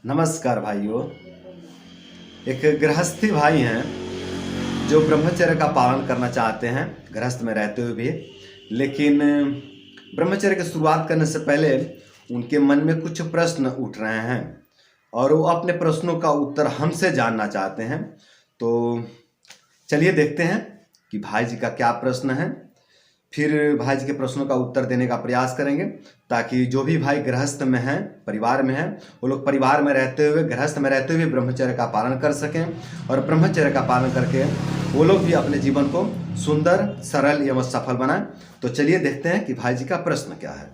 नमस्कार भाइयों। एक गृहस्थी भाई हैं जो ब्रह्मचर्य का पालन करना चाहते हैं गृहस्थ में रहते हुए भी, लेकिन ब्रह्मचर्य की शुरुआत करने से पहले उनके मन में कुछ प्रश्न उठ रहे हैं और वो अपने प्रश्नों का उत्तर हमसे जानना चाहते हैं। तो चलिए देखते हैं कि भाई जी का क्या प्रश्न है, फिर भाई जी के प्रश्नों का उत्तर देने का प्रयास करेंगे ताकि जो भी भाई गृहस्थ में हैं, परिवार में हैं, वो लोग परिवार में रहते हुए, गृहस्थ में रहते हुए ब्रह्मचर्य का पालन कर सकें और ब्रह्मचर्य का पालन करके वो लोग भी अपने जीवन को सुंदर, सरल एवं सफल बनाएं। तो चलिए देखते हैं कि भाई जी का प्रश्न क्या है।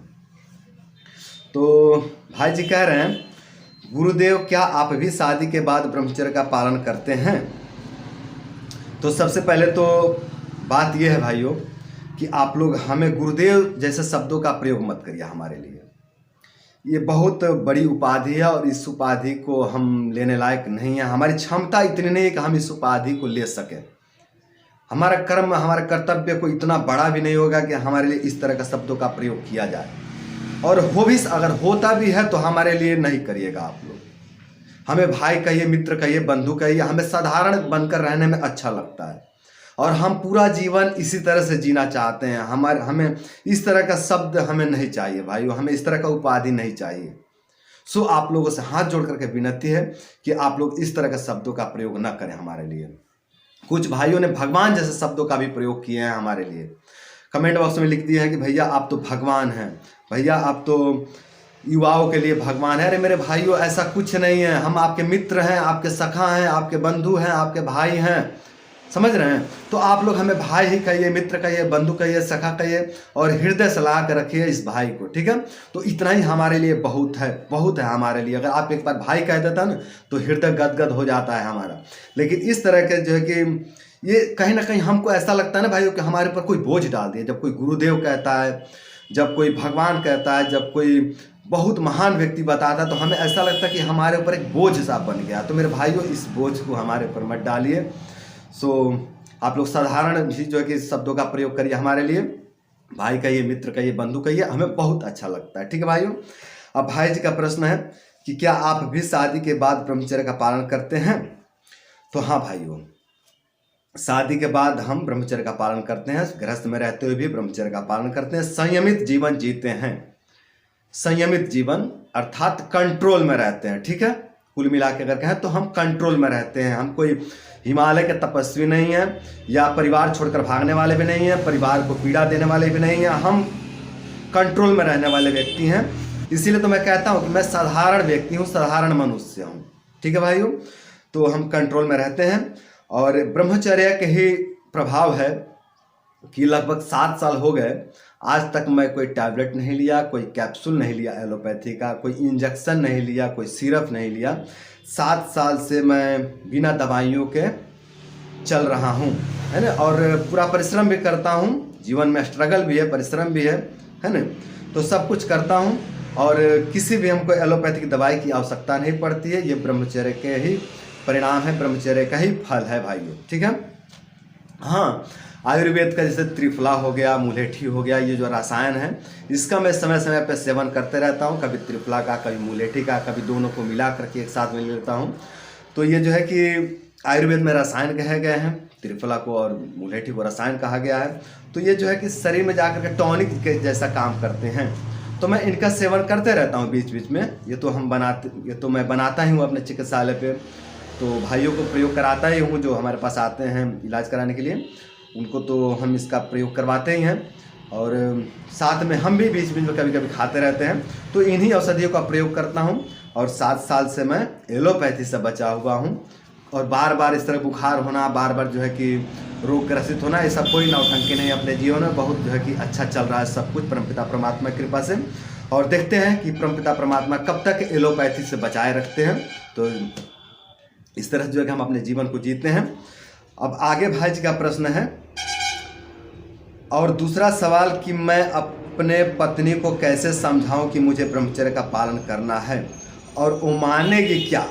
तो भाई जी कह रहे हैं, गुरुदेव क्या आप भी शादी के बाद ब्रह्मचर्य का पालन करते हैं? तो सबसे पहले तो बात यह है भाइयों कि आप लोग हमें गुरुदेव जैसे शब्दों का प्रयोग मत करिए हमारे लिए। ये बहुत बड़ी उपाधि है और इस उपाधि को हम लेने लायक नहीं है। हमारी क्षमता इतनी नहीं है कि हम इस उपाधि को ले सकें। हमारा कर्म, हमारा कर्तव्य को इतना बड़ा भी नहीं होगा कि हमारे लिए इस तरह का शब्दों का प्रयोग किया जाए, और हो भी अगर होता भी है तो हमारे लिए नहीं करिएगा आप लोग। हमें भाई कहिए, मित्र कहिए, बंधु कहिए, हमें साधारण बनकर रहने में अच्छा लगता है और हम पूरा जीवन इसी तरह से जीना चाहते हैं। हमें इस तरह का शब्द हमें नहीं चाहिए भाइयों, हमें इस तरह का उपाधि नहीं चाहिए। सो आप लोगों से हाथ जोड़ करके विनती है कि आप लोग इस तरह के शब्दों का प्रयोग न करें हमारे लिए। कुछ भाइयों ने भगवान जैसे शब्दों का भी प्रयोग किए हैं हमारे लिए। कमेंट बॉक्स में लिख दिया है कि भैया आप तो भगवान हैं, भैया आप तो युवाओं के लिए भगवान है। अरे मेरे भाइयों, ऐसा कुछ नहीं है। हम आपके मित्र हैं, आपके सखा हैं, आपके बंधु हैं, आपके भाई हैं, समझ रहे हैं? तो आप लोग हमें भाई ही कहिए, मित्र कहिए, बंधु कहिए, सखा कहिए और हृदय से लगा कर रखिए इस भाई को, ठीक है? तो इतना ही हमारे लिए बहुत है, बहुत है हमारे लिए। अगर आप एक बार भाई कह देता ना तो हृदय गदगद हो जाता है हमारा। लेकिन इस तरह के जो है कि ये कहीं ना कहीं हमको ऐसा लगता है ना भाइयों कि हमारे ऊपर कोई बोझ डाल दिया। जब कोई गुरुदेव कहता है, जब कोई भगवान कहता है, जब कोई बहुत महान व्यक्ति बताता है, तो हमें ऐसा लगता है कि हमारे ऊपर एक बोझ सा बन गया। तो मेरे भाइयों, इस बोझ को हमारे ऊपर मत डालिए। सो आप लोग साधारण भी जो है कि शब्दों का प्रयोग करिए हमारे लिए। भाई कहिए, मित्र कहिए, बंधु कहिए, हमें बहुत अच्छा लगता है, ठीक है भाइयों? अब भाई जी का प्रश्न है कि क्या आप भी शादी के बाद ब्रह्मचर्य का पालन करते हैं? तो हाँ भाइयों, शादी के बाद हम ब्रह्मचर्य का पालन करते हैं, गृहस्थ में रहते हुए भी ब्रह्मचर्य का पालन करते हैं, संयमित जीवन जीते हैं। संयमित जीवन अर्थात कंट्रोल में रहते हैं, ठीक है? कुल मिला के अगर कहें तो हम कंट्रोल में रहते हैं। हम कोई हिमालय के तपस्वी नहीं है या परिवार छोड़कर भागने वाले भी नहीं है, परिवार को पीड़ा देने वाले भी नहीं है। हम कंट्रोल में रहने वाले व्यक्ति हैं। इसीलिए तो मैं कहता हूं कि मैं साधारण व्यक्ति हूं, साधारण मनुष्य हूं, ठीक है भाइयों? तो हम कंट्रोल में रहते हैं और ब्रह्मचर्य के ही प्रभाव है कि लगभग 7 साल हो गए, आज तक मैं कोई टैबलेट नहीं लिया, कोई कैप्सूल नहीं लिया एलोपैथी का, कोई इंजेक्शन नहीं लिया, कोई सिरप नहीं लिया। 7 साल से मैं बिना दवाइयों के चल रहा हूँ, है ना? और पूरा परिश्रम भी करता हूँ, जीवन में स्ट्रगल भी है, परिश्रम भी है ना? तो सब कुछ करता हूँ और किसी भी हमको एलोपैथी की दवाई की आवश्यकता नहीं पड़ती है। ये ब्रह्मचर्य के ही परिणाम है, ब्रह्मचर्य का ही फल है भाइयों, ठीक है? हाँ, आयुर्वेद का जैसे त्रिफला हो गया, मुलेठी हो गया, ये जो रसायन है इसका मैं समय समय पर सेवन करते रहता हूँ। कभी त्रिफला का, कभी मुलेठी का, कभी दोनों को मिला करके एक साथ में लेता हूँ। तो ये जो है कि आयुर्वेद में रसायन कहे गए हैं, त्रिफला को और मुलेठी को रसायन कहा गया है। तो ये जो है कि शरीर में जाकर के टॉनिक के जैसा काम करते हैं। तो मैं इनका सेवन करते रहता हूँ बीच बीच में। ये तो मैं बनाता ही हूँ अपने चिकित्सालय पर। तो भाइयों को प्रयोग कराता ही हूँ, जो हमारे पास आते हैं इलाज कराने के लिए, उनको तो हम इसका प्रयोग करवाते ही हैं और साथ में हम भी बीच बीच में कभी कभी खाते रहते हैं। तो इन्हीं औषधियों का प्रयोग करता हूँ और 7 साल से मैं एलोपैथी से बचा हुआ हूँ। और बार बार इस तरह बुखार होना, बार बार जो है कि रोग ग्रसित होना, ये सब कोई नौटंकी नहीं। अपने जीवन में बहुत जो है कि अच्छा चल रहा है सब कुछ परमपिता परमात्मा की कृपा से। और देखते हैं कि परमपिता परमात्मा कब तक एलोपैथी से बचाए रखते हैं। तो इस तरह जो है कि हम अपने जीवन को जीते हैं। अब आगे भाई जी का प्रश्न है और दूसरा सवाल कि मैं अपने पत्नी को कैसे समझाऊं कि मुझे ब्रह्मचर्य का पालन करना है और वो मानेगी क्या,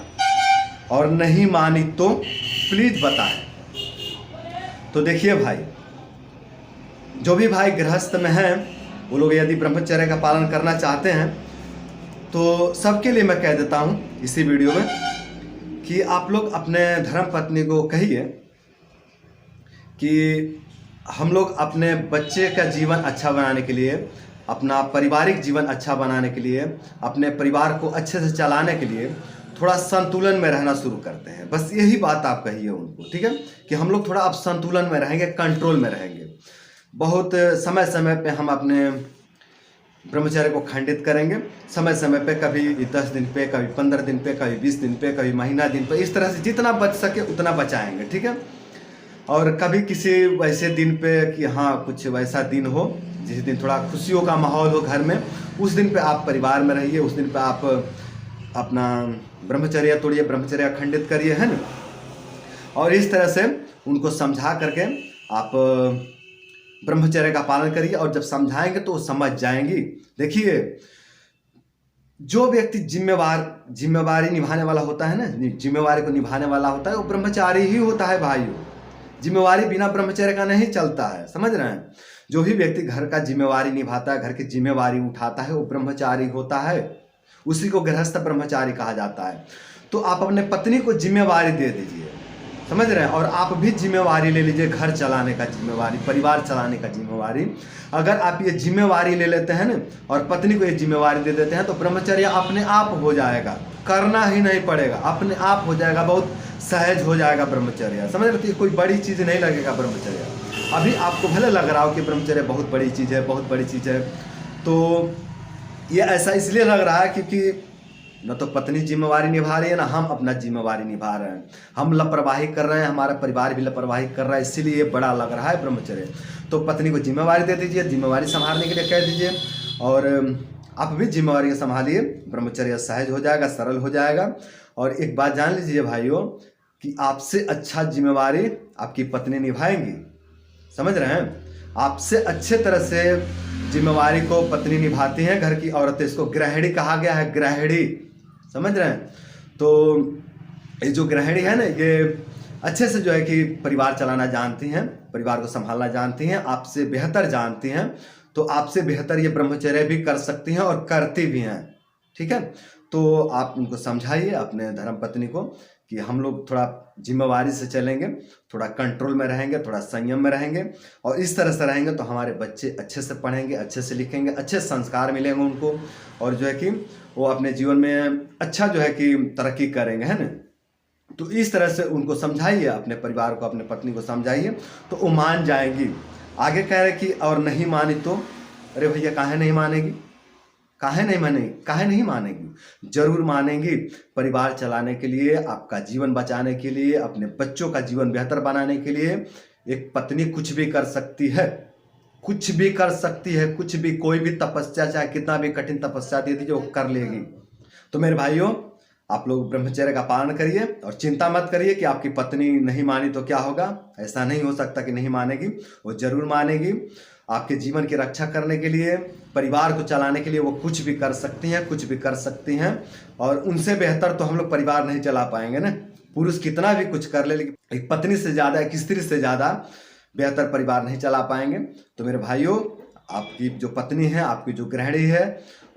और नहीं मानी तो प्लीज बताएं। तो देखिए भाई, जो भी भाई गृहस्थ में हैं वो लोग यदि ब्रह्मचर्य का पालन करना चाहते हैं तो सबके लिए मैं कह देता हूँ इसी वीडियो में कि आप लोग अपने धर्म पत्नी को कहिए कि हम लोग अपने बच्चे का जीवन अच्छा बनाने के लिए, अपना पारिवारिक जीवन अच्छा बनाने के लिए, अपने परिवार को अच्छे से चलाने के लिए थोड़ा संतुलन में रहना शुरू करते हैं। बस यही बात आप कहिए उनको, ठीक है, कि हम लोग थोड़ा अब संतुलन में रहेंगे, कंट्रोल में रहेंगे। बहुत समय समय पे हम अपने ब्रह्मचर्य को खंडित करेंगे, समय समय पे, कभी 10 दिन पे, कभी 15 दिन पे, कभी 20 दिन पे, कभी महीना दिन पे, इस तरह से जितना बच सके उतना बचाएंगे, ठीक है। और कभी किसी वैसे दिन पे कि हाँ कुछ वैसा दिन हो जिस दिन थोड़ा खुशियों का माहौल हो घर में, उस दिन पे आप परिवार में रहिए, उस दिन पे आप अपना ब्रह्मचर्य तोड़िए, ब्रह्मचर्य खंडित करिए, है ना। और इस तरह से उनको समझा करके आप ब्रह्मचर्य का पालन करिए, और जब समझाएंगे तो वो समझ जाएंगी। देखिए, जो व्यक्ति जिम्मेवारी निभाने वाला होता है ना, जिम्मेवारी को निभाने वाला होता है, वो ब्रह्मचारी ही होता है भाइयों। जिम्मेवारी बिना ब्रह्मचर्य का नहीं चलता है, समझ रहे हैं। जो भी व्यक्ति घर का जिम्मेवारी निभाता है, घर की जिम्मेवारी उठाता है, वो ब्रह्मचारी होता है, उसी को गृहस्थ ब्रह्मचारी कहा जाता है। तो आप अपने पत्नी को जिम्मेवारी दे दीजिए, समझ रहे हैं, और आप भी जिम्मेवारी ले लीजिए, घर चलाने का जिम्मेवारी, परिवार चलाने का जिम्मेवारी। अगर आप ये जिम्मेवारी ले लेते हैं ना, और पत्नी को ये जिम्मेवारी दे देते हैं, तो ब्रह्मचर्य अपने आप हो जाएगा, करना ही नहीं पड़ेगा, अपने आप हो जाएगा, बहुत सहज हो जाएगा ब्रह्मचर्य, समझ रहे हैं। कोई बड़ी चीज़ नहीं लगेगा ब्रह्मचर्य। अभी आपको भले लग रहा हो कि ब्रह्मचर्य बहुत बड़ी चीज़ है, बहुत बड़ी चीज़ है, तो ये ऐसा इसलिए लग रहा है क्योंकि न तो पत्नी जिम्मेवारी निभा रही है, ना हम अपना जिम्मेवारी निभा रहे हैं, हम लापरवाही कर रहे हैं, हमारा परिवार भी लापरवाही कर रहा है, इसीलिए ये बड़ा लग रहा है ब्रह्मचर्य। तो पत्नी को जिम्मेवारी दे दीजिए, जिम्मेवारी संभालने के लिए कह दीजिए, और आप भी जिम्मेवारी संभालिए, ब्रह्मचर्य सहज हो जाएगा, सरल हो जाएगा। और एक बात जान लीजिए भाइयों कि आपसे अच्छा जिम्मेवारी आपकी पत्नी निभाएंगी, समझ रहे हैं। आपसे अच्छे तरह से जिम्मेवारी को पत्नी निभाती हैं घर की औरतें, इसको गृहिणी कहा गया है, गृहिणी, समझ रहे हैं। तो ये जो गृहिणी है ना, ये अच्छे से जो है कि परिवार चलाना जानती हैं, परिवार को संभालना जानती हैं, आपसे बेहतर जानती हैं, तो आपसे बेहतर ये ब्रह्मचर्य भी कर सकती हैं और करती भी हैं, ठीक है। तो आप उनको समझाइए, अपने धर्म पत्नी को, कि हम लोग थोड़ा जिम्मेवारी से चलेंगे, थोड़ा कंट्रोल में रहेंगे, थोड़ा संयम में रहेंगे, और इस तरह से रहेंगे तो हमारे बच्चे अच्छे से पढ़ेंगे, अच्छे से लिखेंगे, अच्छे संस्कार मिलेंगे उनको, और जो है कि वो अपने जीवन में अच्छा जो है कि तरक्की करेंगे, है ना। तो इस तरह से उनको समझाइए, अपने परिवार को, अपने पत्नी को समझाइए, तो वो मान जाएंगी। आगे कह रहे कि और नहीं मानी तो, अरे भैया काहे नहीं मानेगी, काहे नहीं मानेगी, जरूर मानेंगी। परिवार चलाने के लिए, आपका जीवन बचाने के लिए, अपने बच्चों का जीवन बेहतर बनाने के लिए एक पत्नी कुछ भी कर सकती है, कुछ भी कर सकती है, कुछ भी, कोई भी तपस्या, चाहे कितना भी कठिन तपस्या दे दीजिए, वो कर लेगी। तो मेरे भाइयों, आप लोग ब्रह्मचर्य का पालन करिए, और चिंता मत करिए कि आपकी पत्नी नहीं मानी तो क्या होगा। ऐसा नहीं हो सकता कि नहीं मानेगी, वो जरूर मानेगी। आपके जीवन की रक्षा करने के लिए, परिवार को चलाने के लिए वो कुछ भी कर सकती हैं, कुछ भी कर सकती हैं, और उनसे बेहतर तो हम लोग परिवार नहीं चला पाएंगे ना। पुरुष कितना भी कुछ कर ले, लेकिन एक पत्नी से ज़्यादा, एक स्त्री से ज़्यादा बेहतर परिवार नहीं चला पाएंगे। तो मेरे भाइयों, आपकी जो पत्नी है, आपकी जो गृहिणी है,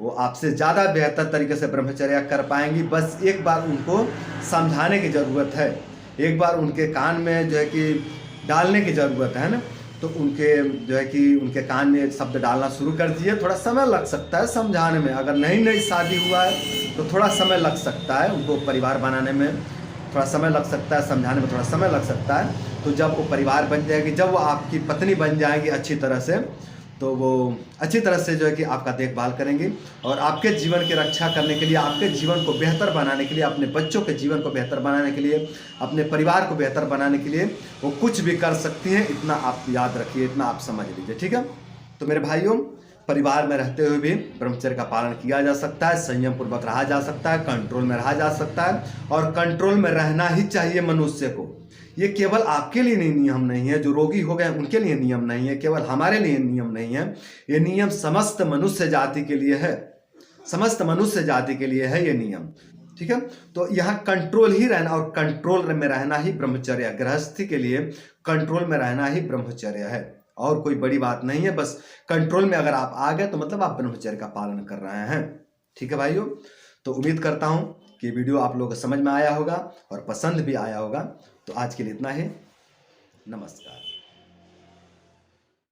वो आपसे ज़्यादा बेहतर तरीके से ब्रह्मचर्य कर पाएंगी। बस एक बार उनको समझाने की ज़रूरत है, एक बार उनके कान में जो है कि डालने की ज़रूरत है ना। तो उनके जो है कि उनके कान में शब्द डालना शुरू कर दिए। थोड़ा समय लग सकता है समझाने में, अगर नई शादी हुआ है तो थोड़ा समय लग सकता है, उनको परिवार बनाने में थोड़ा समय लग सकता है, समझाने में थोड़ा समय लग सकता है। तो जब वो परिवार बन जाएगी, जब वो आपकी पत्नी बन जाएगी अच्छी तरह से, तो वो अच्छी तरह से जो है कि आपका देखभाल करेंगी, और आपके जीवन की रक्षा करने के लिए, आपके जीवन को बेहतर बनाने के लिए, अपने बच्चों के जीवन को बेहतर बनाने के लिए, अपने परिवार को बेहतर बनाने के लिए वो कुछ भी कर सकती हैं। इतना आप याद रखिए, इतना आप समझ लीजिए, ठीक है। तो मेरे भाइयों, परिवार में रहते हुए भी ब्रह्मचर्य का पालन किया जा सकता है, संयम पूर्वक रहा जा सकता है, कंट्रोल में रहा जा सकता है, और कंट्रोल में रहना ही चाहिए मनुष्य को। ये केवल आपके लिए नियम नहीं है, जो रोगी हो गए उनके लिए नियम नहीं है, केवल हमारे लिए नियम नहीं है, ये नियम समस्त मनुष्य जाति के लिए है, समस्त मनुष्य जाति के लिए है ये नियम, ठीक है। तो यहाँ कंट्रोल ही रहना, और कंट्रोल में रहना ही ब्रह्मचर्य, गृहस्थी के लिए कंट्रोल में रहना ही ब्रह्मचर्य है, और कोई बड़ी बात नहीं है। बस कंट्रोल में अगर आप आ गए तो मतलब आप ब्रह्मचर्य का पालन कर रहे हैं। ठीक है भाइयों, तो उम्मीद करता हूँ कि वीडियो आप लोगों को समझ में आया होगा और पसंद भी आया होगा। तो आज के लिए इतना ही, नमस्कार।